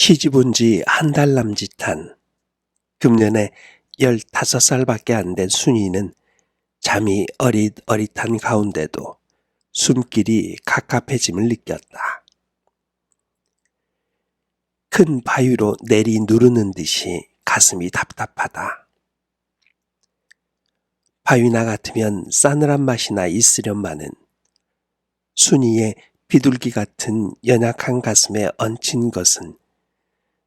시집 온 지 한 달 남짓한 금년에 15살밖에 안 된 순이는 잠이 어릿어릿한 가운데도 숨길이 갑갑해짐을 느꼈다. 큰 바위로 내리 누르는 듯이 가슴이 답답하다. 바위나 같으면 싸늘한 맛이나 있으련마는 순이의 비둘기 같은 연약한 가슴에 얹힌 것은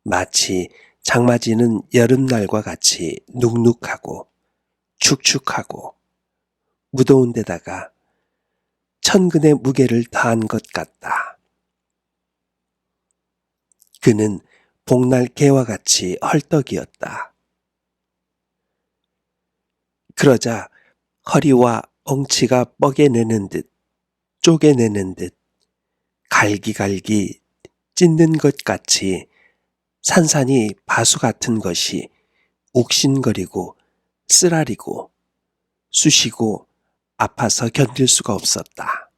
마치 장마지는 여름날과 같이 눅눅하고 축축하고 무더운 데다가 천근의 무게를 더한 것 같다. 그는 복날 개와 같이 헐떡이었다. 그러자 허리와 엉치가 뻐개내는 듯 쪼개내는 듯 갈기갈기 찢는 것 같이 산산이 바수 같은 것이 옥신거리고 쓰라리고 쑤시고 아파서 견딜 수가 없었다.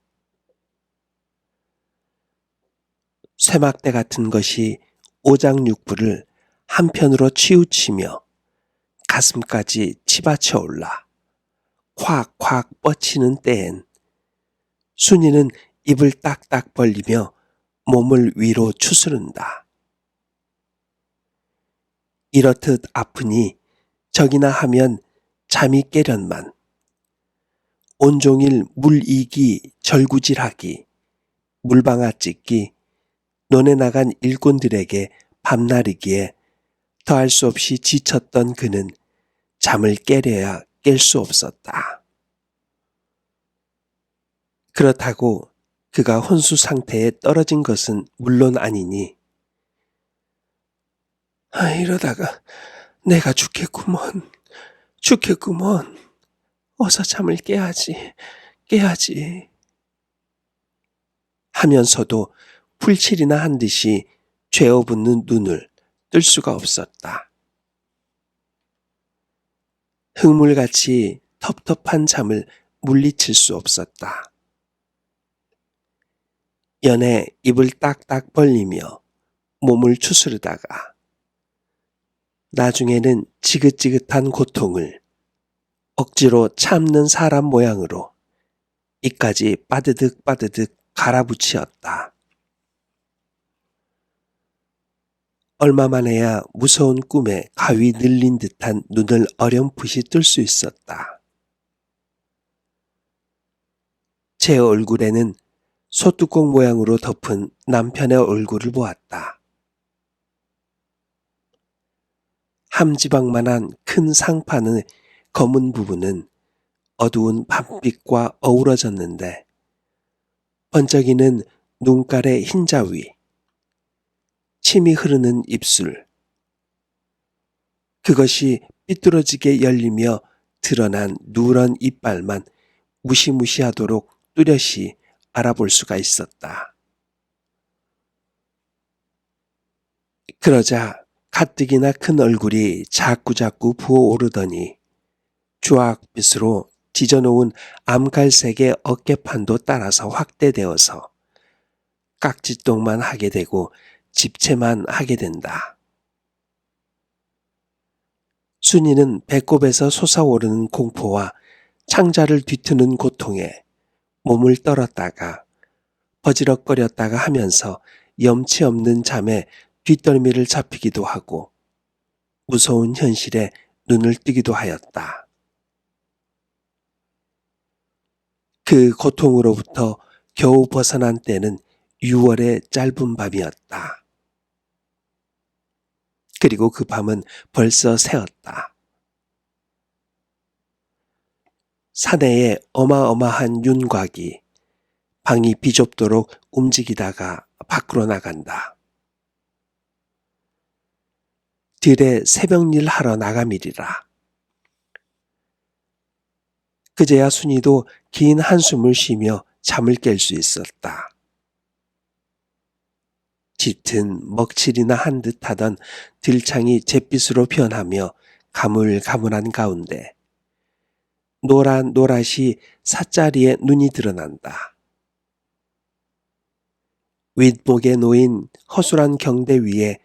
쇠막대 같은 것이 오장육부를 한편으로 치우치며 가슴까지 치받쳐 올라 콱콱 뻗치는 때엔 순이는 입을 딱딱 벌리며 몸을 위로 추스른다. 이렇듯 아프니 적이나 하면 잠이 깨련만 온종일 물이기 절구질하기 물방아 찢기 논에 나간 일꾼들에게 밤나르기에 더할 수 없이 지쳤던 그는 잠을 깨려야 깰 수 없었다. 그렇다고 그가 혼수 상태에 떨어진 것은 물론 아니니 이러다가 내가 죽겠구먼. 어서 잠을 깨야지 하면서도 풀칠이나 한 듯이 죄어붙는 눈을 뜰 수가 없었다. 흙물같이 텁텁한 잠을 물리칠 수 없었다. 연애 입을 딱딱 벌리며 몸을 추스르다가 나중에는 지긋지긋한 고통을 억지로 참는 사람 모양으로 이까지 빠드득 갈아붙이었다. 얼마만해야 무서운 꿈에 가위 늘린 듯한 눈을 어렴풋이 뜰 수 있었다. 제 얼굴에는 소뚜껑 모양으로 덮은 남편의 얼굴을 보았다. 함지방만한 큰 상판의 검은 부분은 어두운 밤빛과 어우러졌는데 번쩍이는 눈깔의 흰자위, 침이 흐르는 입술, 그것이 삐뚤어지게 열리며 드러난 누런 이빨만 무시무시하도록 뚜렷이 알아볼 수가 있었다. 그러자 가뜩이나 큰 얼굴이 자꾸자꾸 부어오르더니 주황빛으로 지져놓은 암갈색의 어깨판도 따라서 확대되어서 깍지똥만 하게 되고 집채만 하게 된다. 순이는 배꼽에서 솟아오르는 공포와 창자를 뒤트는 고통에 몸을 떨었다가 버지럭거렸다가 하면서 염치 없는 잠에 뒷덜미를 잡히기도 하고 무서운 현실에 눈을 뜨기도 하였다. 그 고통으로부터 겨우 벗어난 때는 6월의 짧은 밤이었다. 그리고 그 밤은 벌써 새었다. 사내에 어마어마한 윤곽이 방이 비좁도록 움직이다가 밖으로 나간다. 들에 새벽일 하러 나가밀이라. 그제야 순이도 긴 한숨을 쉬며 잠을 깰 수 있었다. 짙은 먹칠이나 한 듯 하던 들창이 잿빛으로 변하며 가물가물한 가운데 노랗노랗이 사짜리에 눈이 드러난다. 윗목에 놓인 허술한 경대 위에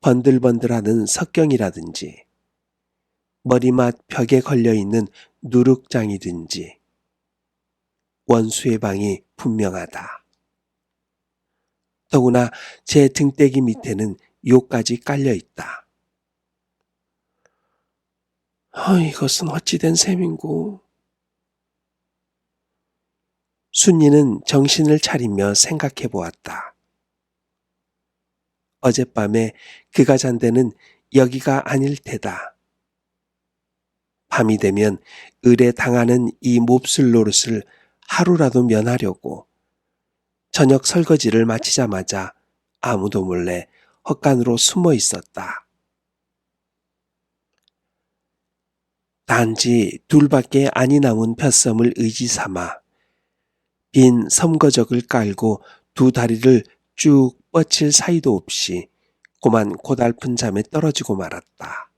번들번들하는 석경이라든지 머리맡 벽에 걸려있는 누룩장이든지 원수의 방이 분명하다. 더구나 제 등대기 밑에는 요까지 깔려있다. 이것은 어찌된 셈인고. 순이는 정신을 차리며 생각해 보았다. 어젯밤에 그가 잔 데는 여기가 아닐 테다. 밤이 되면 을에 당하는 이 몹쓸 노릇을 하루라도 면하려고 저녁 설거지를 마치자마자 아무도 몰래 헛간으로 숨어 있었다. 단지 둘밖에 아니 남은 볏섬을 의지 삼아 빈 섬거적을 깔고 두 다리를 쭉 뻗칠 사이도 없이 고만 고달픈 잠에 떨어지고 말았다.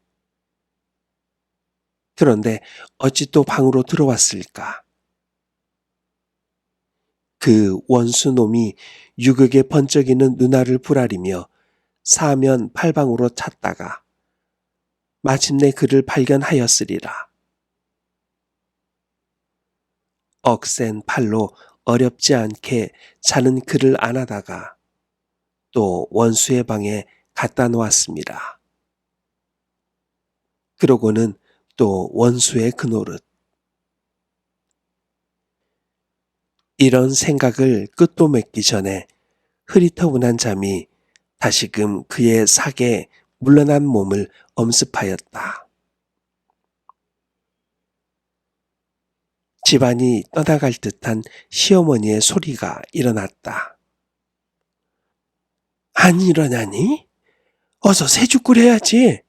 그런데 어찌 또 방으로 들어왔을까? 그 원수놈이 유격에 번쩍이는 눈알을 부라리며 사면 팔방으로 찾다가 마침내 그를 발견하였으리라. 억센 팔로 어렵지 않게 자는 그를 안아다가 또 원수의 방에 갖다 놓았습니다. 그러고는 또 원수의 그 노릇. 이런 생각을 끝도 맺기 전에 흐리터분한 잠이 다시금 그의 사계에 물러난 몸을 엄습하였다. 집안이 떠나갈 듯한 시어머니의 소리가 일어났다. 안 일어나니? 어서 새죽 끓여야지.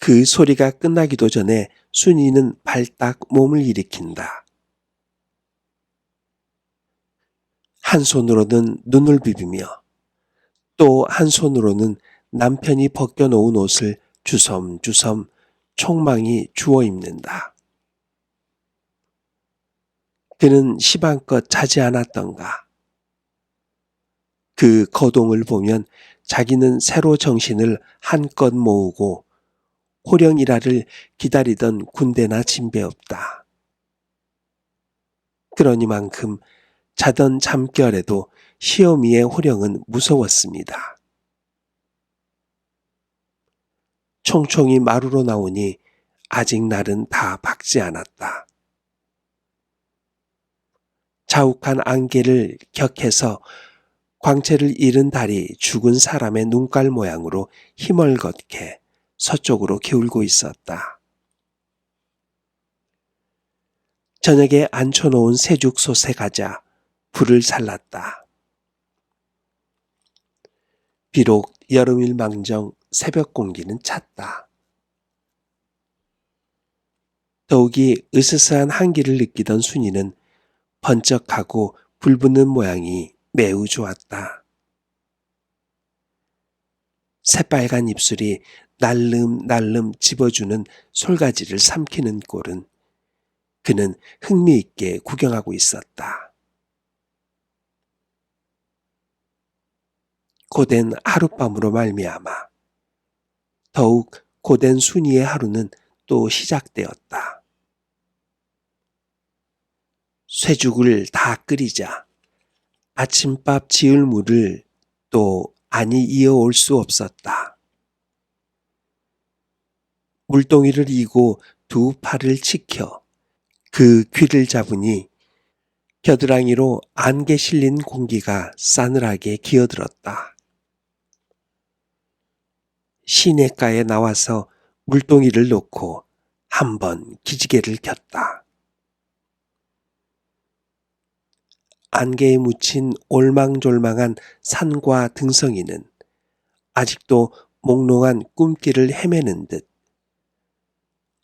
그 소리가 끝나기도 전에 순이는 발딱 몸을 일으킨다. 한 손으로는 눈을 비비며 또 한 손으로는 남편이 벗겨놓은 옷을 주섬주섬 총망이 주워 입는다. 그는 시방껏 자지 않았던가. 그 거동을 보면 자기는 새로 정신을 한껏 모으고 호령이라를 기다리던 군대나 진배 없다. 그러니만큼 자던 잠결에도 시어미의 호령은 무서웠습니다. 총총이 마루로 나오니 아직 날은 다 밝지 않았다. 자욱한 안개를 격해서 광채를 잃은 달이 죽은 사람의 눈깔 모양으로 희멀겋게 서쪽으로 기울고 있었다. 저녁에 앉혀놓은 새죽솥에 가자 불을 살랐다. 비록 여름일망정 새벽 공기는 찼다. 더욱이 으스스한 한기를 느끼던 순이는 번쩍하고 불붙는 모양이 매우 좋았다. 새빨간 입술이 날름날름 집어주는 솔가지를 삼키는 꼴은 그는 흥미있게 구경하고 있었다. 고된 하룻밤으로 말미암아 더욱 고된 순이의 하루는 또 시작되었다. 쇠죽을 다 끓이자 아침밥 지을 물을 또 아니 이어올 수 없었다. 물동이를 이고 두 팔을 치켜 그 귀를 잡으니 겨드랑이로 안개 실린 공기가 싸늘하게 기어들었다. 시냇가에 나와서 물동이를 놓고 한번 기지개를 켰다. 안개에 묻힌 올망졸망한 산과 등성이는 아직도 몽롱한 꿈길을 헤매는 듯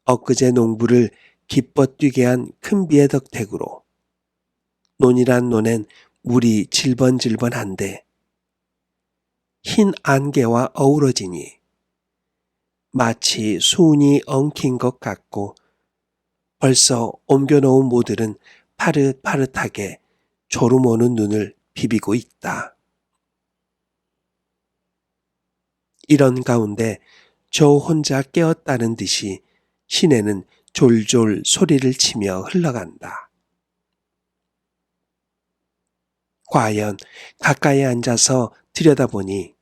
엊그제 농부를 기뻐 뛰게 한 큰 비의 덕택으로 논이란 논엔 물이 질번질번한데 흰 안개와 어우러지니 마치 수은이 엉킨 것 같고 벌써 옮겨놓은 모들은 파릇파릇하게 졸음 오는 눈을 비비고 있다. 이런 가운데 저 혼자 깨었다는 듯이 시내는 졸졸 소리를 치며 흘러간다. 과연 가까이 앉아서 들여다보니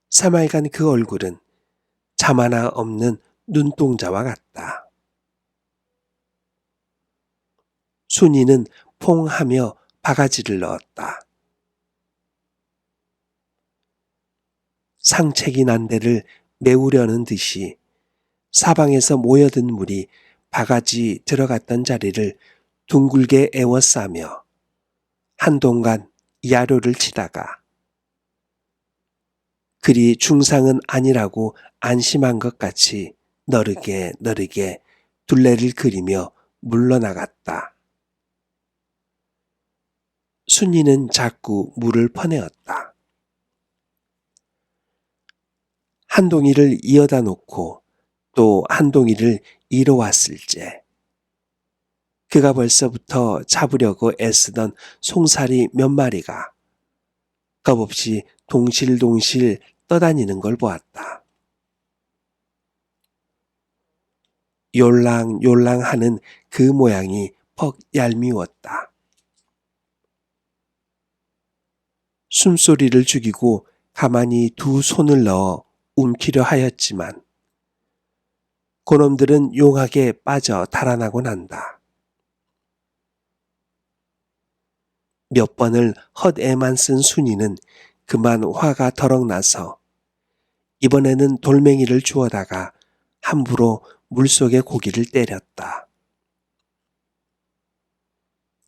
새말간 그 얼굴은 잠 하나 없는 눈동자와 같다. 순이는 퐁 하며 바가지를 넣었다. 상책이 난 데를 메우려는 듯이 사방에서 모여든 물이 바가지 들어갔던 자리를 둥글게 에워싸며 한동간 야로를 치다가 그리 중상은 아니라고 안심한 것 같이 너르게 둘레를 그리며 물러나갔다. 순이는 자꾸 물을 퍼내었다. 한 동이를 이어다 놓고 또 한 동이를 이뤄 왔을째 그가 벌써부터 잡으려고 애쓰던 송사리 몇 마리가 겁없이 동실동실 떠다니는 걸 보았다. 요랑요랑하는 그 모양이 퍽 얄미웠다. 숨소리를 죽이고 가만히 두 손을 넣어 움키려 하였지만 그놈들은 용하게 빠져 달아나곤 한다. 몇 번을 헛애만 쓴 순이는 그만 화가 더럭 나서 이번에는 돌멩이를 주워다가 함부로 물속에 고기를 때렸다.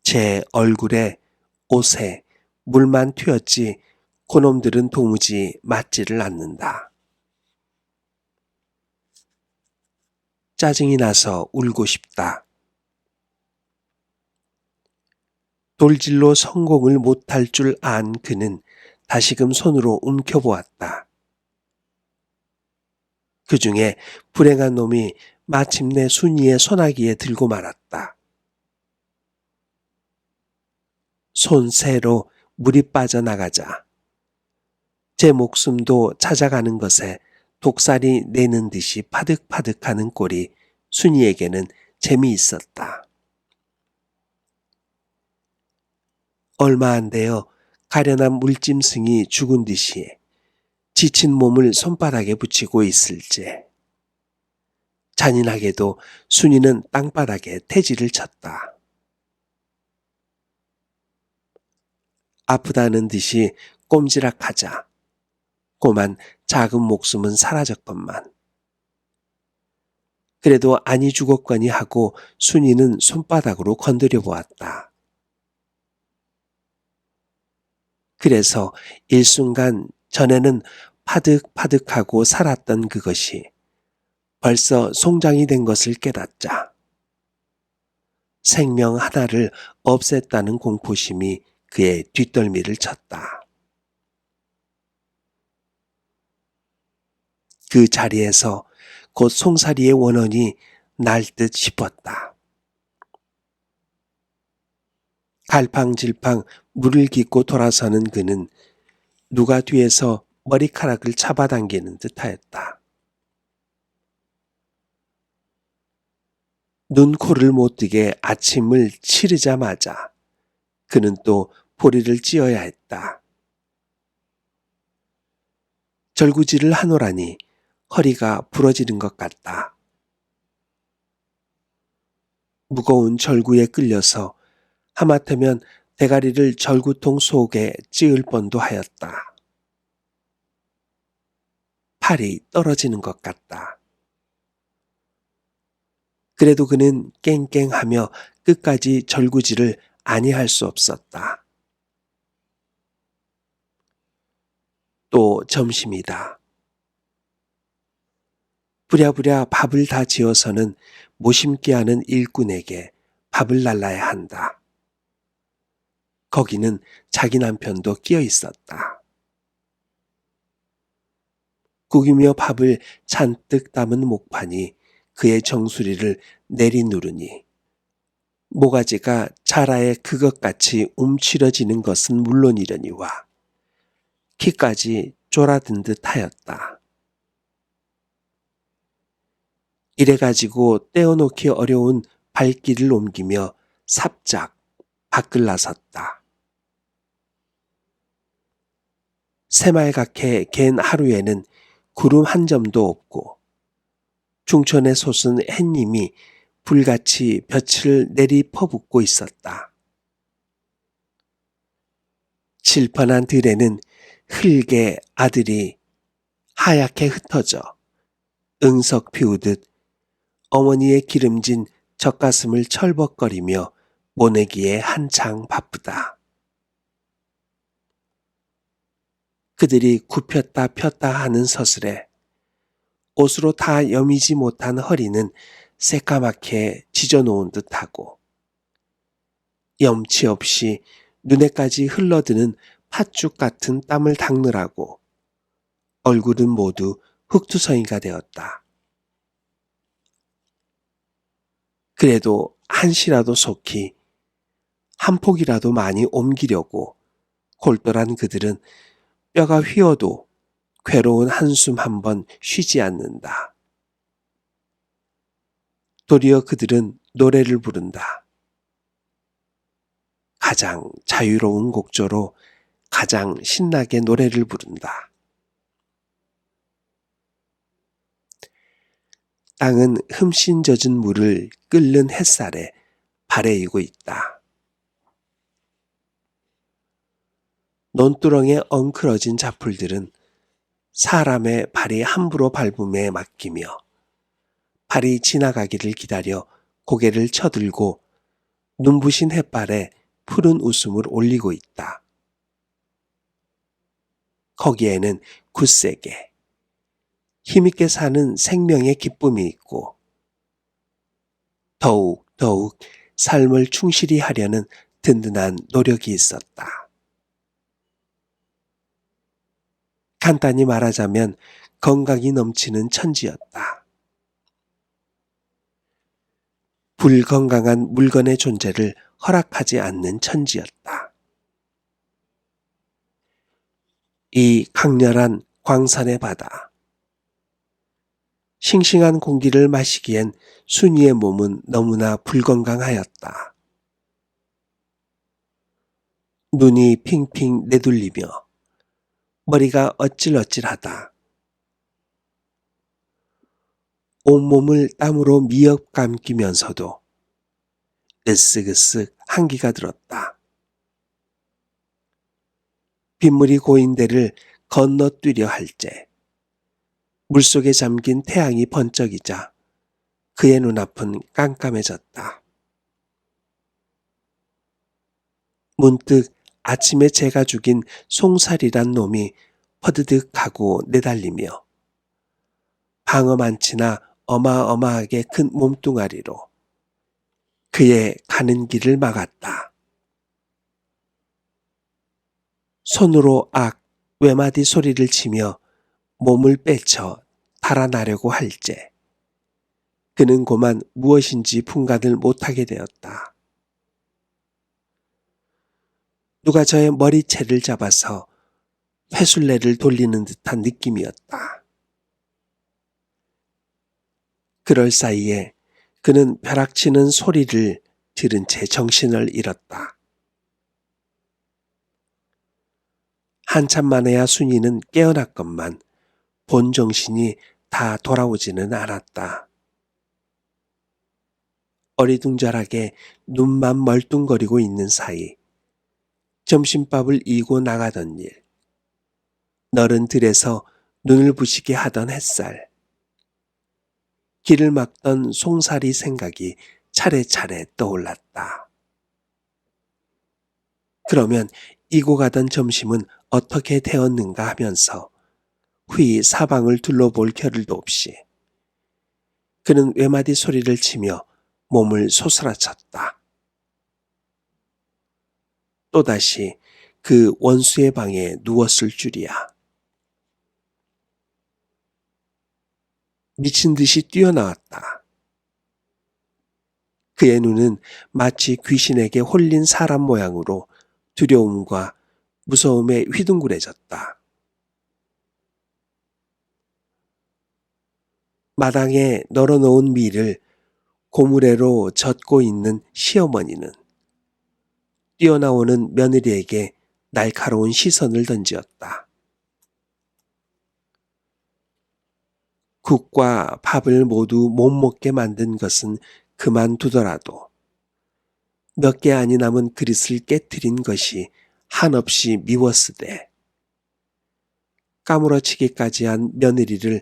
제 얼굴에 옷에 물만 튀었지 그놈들은 도무지 맞지를 않는다. 짜증이 나서 울고 싶다. 돌질로 성공을 못할 줄 안 그는 다시금 손으로 움켜보았다. 그 중에 불행한 놈이 마침내 순이의 소나기에 들고 말았다. 손새로 물이 빠져나가자 제 목숨도 찾아가는 것에 독살이 내는 듯이 파득파득하는 꼴이 순이에게는 재미있었다. 얼마 안 되어 가련한 물짐승이 죽은 듯이 지친 몸을 손바닥에 붙이고 있을째 잔인하게도 순이는 땅바닥에 태지를 쳤다. 아프다는 듯이 꼼지락하자 꼬만 작은 목숨은 사라졌건만. 그래도 아니 죽었거니 하고 순이는 손바닥으로 건드려 보았다. 그래서 일순간 전에는 파득파득하고 살았던 그것이 벌써 송장이 된 것을 깨닫자 생명 하나를 없앴다는 공포심이 그의 뒷덜미를 쳤다. 그 자리에서 곧 송사리의 원혼이 날 듯 싶었다. 갈팡질팡 물을 깃고 돌아서는 그는 누가 뒤에서 머리카락을 잡아당기는 듯하였다. 눈, 코를 못 뜨게 아침을 치르자마자 그는 또 보리를 찧어야 했다. 절구질을 하노라니 허리가 부러지는 것 같다. 무거운 절구에 끌려서 하마터면 대가리를 절구통 속에 찌을 뻔도 하였다. 팔이 떨어지는 것 같다. 그래도 그는 깽깽하며 끝까지 절구질을 아니할 수 없었다. 또 점심이다. 부랴부랴 밥을 다 지어서는 모심기 하는 일꾼에게 밥을 날라야 한다. 거기는 자기 남편도 끼어 있었다. 국이며 밥을 잔뜩 담은 목판이 그의 정수리를 내리누르니 모가지가 자라에 그것같이 움츠러지는 것은 물론이려니와 키까지 쫄아든 듯 하였다. 이래가지고 떼어놓기 어려운 발길을 옮기며 삽작 밖을 나섰다. 새말갛게 갠 하루에는 구름 한 점도 없고 중천에 솟은 햇님이 불같이 볕을 내리 퍼붓고 있었다. 질펀한 들에는 흙의 아들이 하얗게 흩어져 응석 피우듯 어머니의 기름진 젖가슴을 철벅거리며 모내기에 한창 바쁘다. 그들이 굽혔다 폈다 하는 서슬에 옷으로 다 여미지 못한 허리는 새까맣게 지져놓은 듯하고 염치 없이 눈에까지 흘러드는 팥죽 같은 땀을 닦느라고 얼굴은 모두 흙투성이가 되었다. 그래도 한시라도 속히 한 폭이라도 많이 옮기려고 골똘한 그들은 뼈가 휘어도 괴로운 한숨 한 번 쉬지 않는다. 도리어 그들은 노래를 부른다. 가장 자유로운 곡조로 가장 신나게 노래를 부른다. 땅은 흠씬 젖은 물을 끓는 햇살에 발해이고 있다. 논두렁에 엉클어진 자풀들은 사람의 발이 함부로 밟음에 맡기며 발이 지나가기를 기다려 고개를 쳐들고 눈부신 햇발에 푸른 웃음을 올리고 있다. 거기에는 굳세게 힘있게 사는 생명의 기쁨이 있고 더욱 삶을 충실히 하려는 든든한 노력이 있었다. 간단히 말하자면 건강이 넘치는 천지였다. 불건강한 물건의 존재를 허락하지 않는 천지였다. 이 강렬한 광산의 바다. 싱싱한 공기를 마시기엔 순이의 몸은 너무나 불건강하였다. 눈이 핑핑 내둘리며 머리가 어찔어찔하다. 온몸을 땀으로 미역 감기면서도 으쓱으쓱 한기가 들었다. 빗물이 고인 데를 건너뛰려 할제 물속에 잠긴 태양이 번쩍이자 그의 눈앞은 깜깜해졌다. 문득 아침에 제가 죽인 송살이란 놈이 퍼드득하고 내달리며 방어만치나 어마어마하게 큰 몸뚱아리로 그의 가는 길을 막았다. 손으로 외마디 소리를 치며 몸을 빼쳐 달아나려고 할제 그는 고만 무엇인지 분간을 못하게 되었다. 누가 저의 머리채를 잡아서 회술레를 돌리는 듯한 느낌이었다. 그럴 사이에 그는 벼락치는 소리를 들은 채 정신을 잃었다. 한참 만에야 순이는 깨어났건만 본 정신이 다 돌아오지는 않았다. 어리둥절하게 눈만 멀뚱거리고 있는 사이 점심밥을 이고 나가던 일, 너른 들에서 눈을 부시게 하던 햇살, 길을 막던 송사리 생각이 차례차례 떠올랐다. 그러면 이고 가던 점심은 어떻게 되었는가 하면서 후이 사방을 둘러볼 겨를도 없이 그는 외마디 소리를 치며 몸을 솟아쳤다. 또다시 그 원수의 방에 누웠을 줄이야. 미친 듯이 뛰어나왔다. 그의 눈은 마치 귀신에게 홀린 사람 모양으로 두려움과 무서움에 휘둥그레졌다. 마당에 널어놓은 밀을 고무래로 젓고 있는 시어머니는 뛰어나오는 며느리에게 날카로운 시선을 던지었다. 국과 밥을 모두 못 먹게 만든 것은 그만두더라도 몇 개 아니 남은 그릇을 깨트린 것이 한없이 미웠으되 까무러치기까지 한 며느리를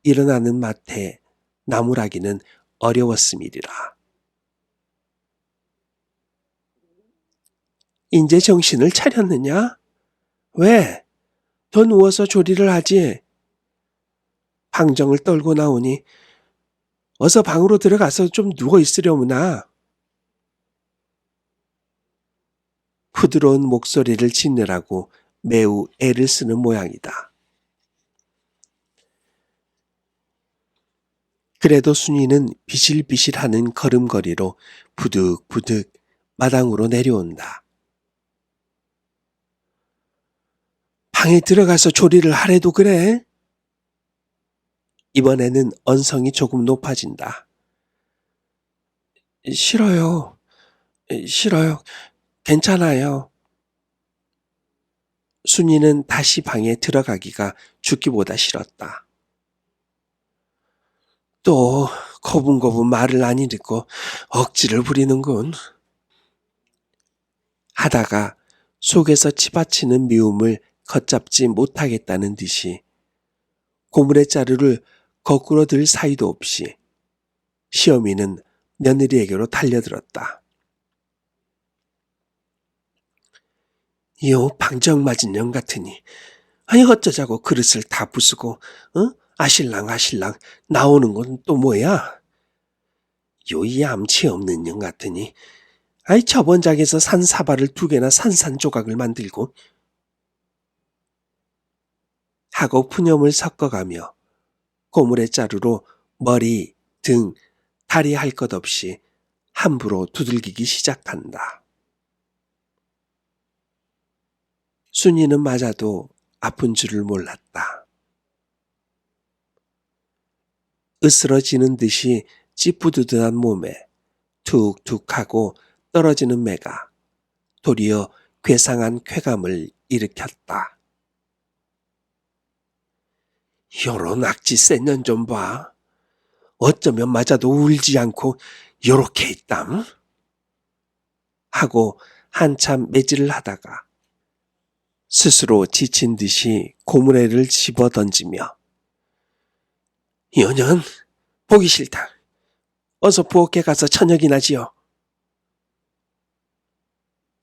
일어나는 마트에 나무라기는 어려웠음이리라. 인제 정신을 차렸느냐? 왜? 더 누워서 조리를 하지. 방정을 떨고 나오니 어서 방으로 들어가서 좀 누워 있으려무나. 부드러운 목소리를 짓느라고 매우 애를 쓰는 모양이다. 그래도 순이는 비실비실하는 걸음걸이로 부득부득 마당으로 내려온다. 방에 들어가서 조리를 하래도 그래? 이번에는 언성이 조금 높아진다. 싫어요. 싫어요. 괜찮아요. 순이는 다시 방에 들어가기가 죽기보다 싫었다. 또 거분거분 말을 안 읽고 억지를 부리는군. 하다가 속에서 치받치는 미움을 걷잡지 못하겠다는 듯이 고물의 자루를 거꾸로 들 사이도 없이 시어미는 며느리에게로 달려들었다. 요 방정 맞은 년 같으니 아니 어쩌자고 그릇을 다 부수고 아실랑 나오는 건 또 뭐야? 요 얌치 없는 년 같으니 아이 저번 작에서 산 사발을 2개나 산산조각을 만들고 하고 푸념을 섞어가며 고물의 자루로 머리, 등, 다리 할 것 없이 함부로 두들기기 시작한다. 순이는 맞아도 아픈 줄을 몰랐다. 으스러지는 듯이 찌뿌드드한 몸에 툭툭하고 떨어지는 매가 도리어 괴상한 쾌감을 일으켰다. 요런 악지 센 년 좀 봐. 어쩌면 맞아도 울지 않고 요렇게 있담? 하고 한참 매질을 하다가 스스로 지친 듯이 고무래를 집어 던지며 여년 보기 싫다. 어서 부엌에 가서 저녁이나 지어.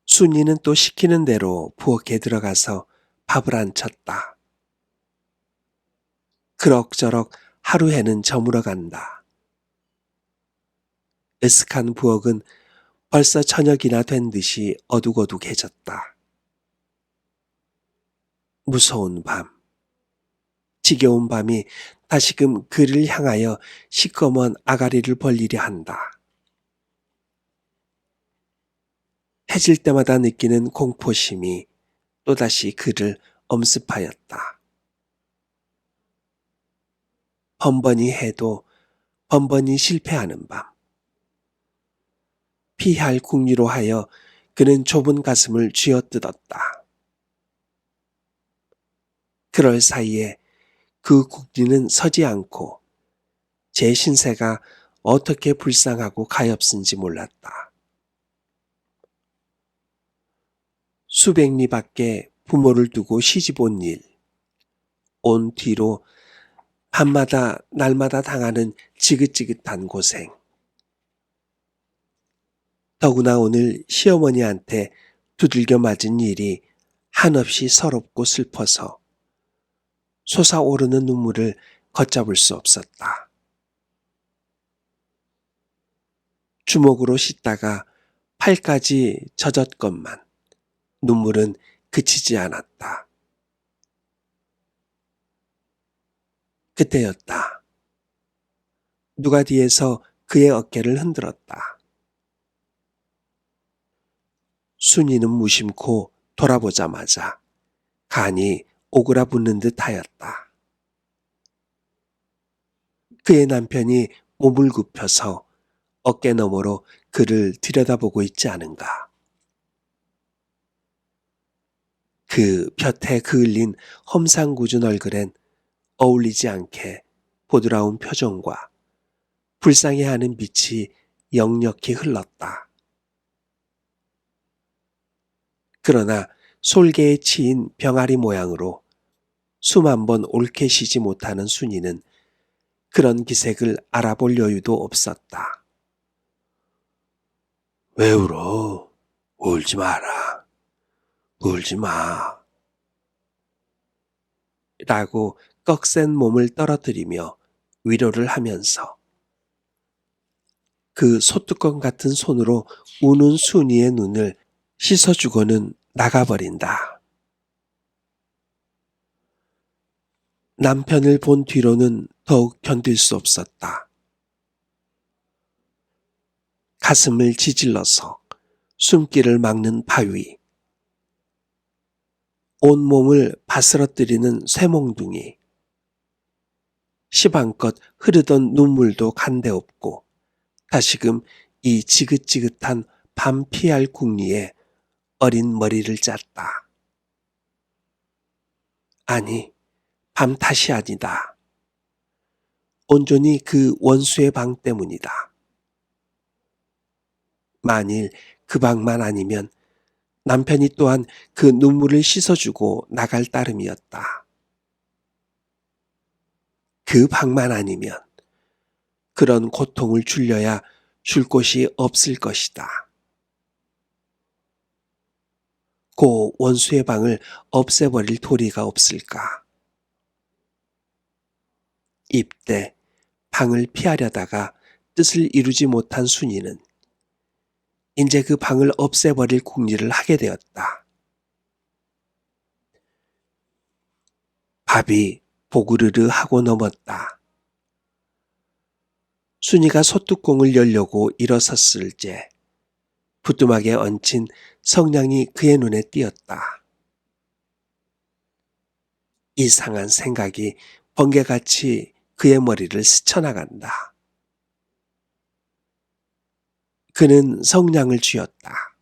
순이는 또 시키는 대로 부엌에 들어가서 밥을 안 쳤다. 그럭저럭 하루 해는 저물어 간다. 으슥한 부엌은 벌써 저녁이나 된 듯이 어둑어둑해졌다. 무서운 밤, 지겨운 밤이 다시금 그를 향하여 시꺼먼 아가리를 벌리려 한다. 해질 때마다 느끼는 공포심이 또다시 그를 엄습하였다. 번번이 해도 번번이 실패하는 밤. 피할 궁리로 하여 그는 좁은 가슴을 쥐어뜯었다. 그럴 사이에 그 국리는 서지 않고 제 신세가 어떻게 불쌍하고 가엾은지 몰랐다. 수백 리 밖에 부모를 두고 시집 온 일, 온 뒤로 밤마다 날마다 당하는 지긋지긋한 고생. 더구나 오늘 시어머니한테 두들겨 맞은 일이 한없이 서럽고 슬퍼서 솟아오르는 눈물을 걷잡을 수 없었다. 주먹으로 씻다가 팔까지 젖었건만 눈물은 그치지 않았다. 그때였다. 누가 뒤에서 그의 어깨를 흔들었다. 순이는 무심코 돌아보자마자 간이 오그라붙는 듯 하였다. 그의 남편이 몸을 굽혀서 어깨너머로 그를 들여다보고 있지 않은가. 그 볕에 그을린 험상궂은 얼굴엔 어울리지 않게 보드라운 표정과 불쌍해하는 빛이 역력히 흘렀다. 그러나 솔개에 치인 병아리 모양으로 숨 한 번 옳게 쉬지 못하는 순이는 그런 기색을 알아볼 여유도 없었다. 왜 울어? 울지 마라. 울지 마. 라고 꺽센 몸을 떨어뜨리며 위로를 하면서 그 소뚜껑 같은 손으로 우는 순이의 눈을 씻어주고는 나가버린다. 남편을 본 뒤로는 더욱 견딜 수 없었다. 가슴을 지질러서 숨길을 막는 바위, 온몸을 바스러뜨리는 쇠몽둥이, 시방껏 흐르던 눈물도 간데없고 다시금 이 지긋지긋한 밤 피할 궁리에 어린 머리를 짰다. 아니, 밤 탓이 아니다. 온전히 그 원수의 방 때문이다. 만일 그 방만 아니면 남편이 또한 그 눈물을 씻어주고 나갈 따름이었다. 그 방만 아니면 그런 고통을 줄여야 줄 곳이 없을 것이다. 고 원수의 방을 없애버릴 도리가 없을까. 입대 방을 피하려다가 뜻을 이루지 못한 순이는 이제 그 방을 없애버릴 궁리를 하게 되었다. 밥이 보그르르 하고 넘었다. 순이가 소뚜껑을 열려고 일어섰을 때 부뚜막에 얹힌 성냥이 그의 눈에 띄었다. 이상한 생각이 번개같이 그의 머리를 스쳐나간다. 그는 성냥을 쥐었다.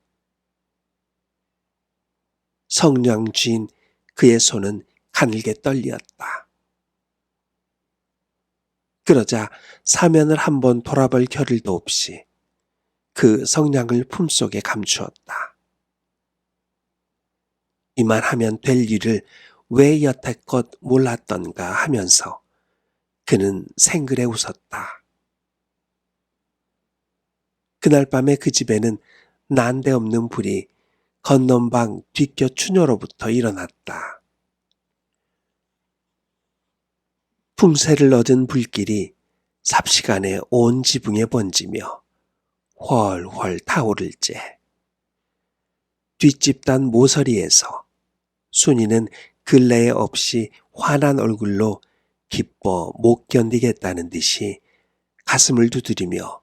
성냥 쥔 그의 손은 가늘게 떨리었다. 그러자 사면을 한번 돌아볼 겨를도 없이 그 성냥을 품속에 감추었다. 이만하면 될 일을 왜 여태껏 몰랐던가 하면서 그는 생글에 웃었다. 그날 밤에 그 집에는 난데없는 불이 건넌방 뒷곁 추녀로부터 일어났다. 풍세를 얻은 불길이 삽시간에 온 지붕에 번지며 훨훨 타오를 째 뒷집단 모서리에서 순이는 근래에 없이 환한 얼굴로 기뻐 못 견디겠다는 듯이 가슴을 두드리며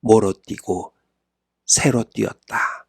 모로 뛰고 새로 뛰었다.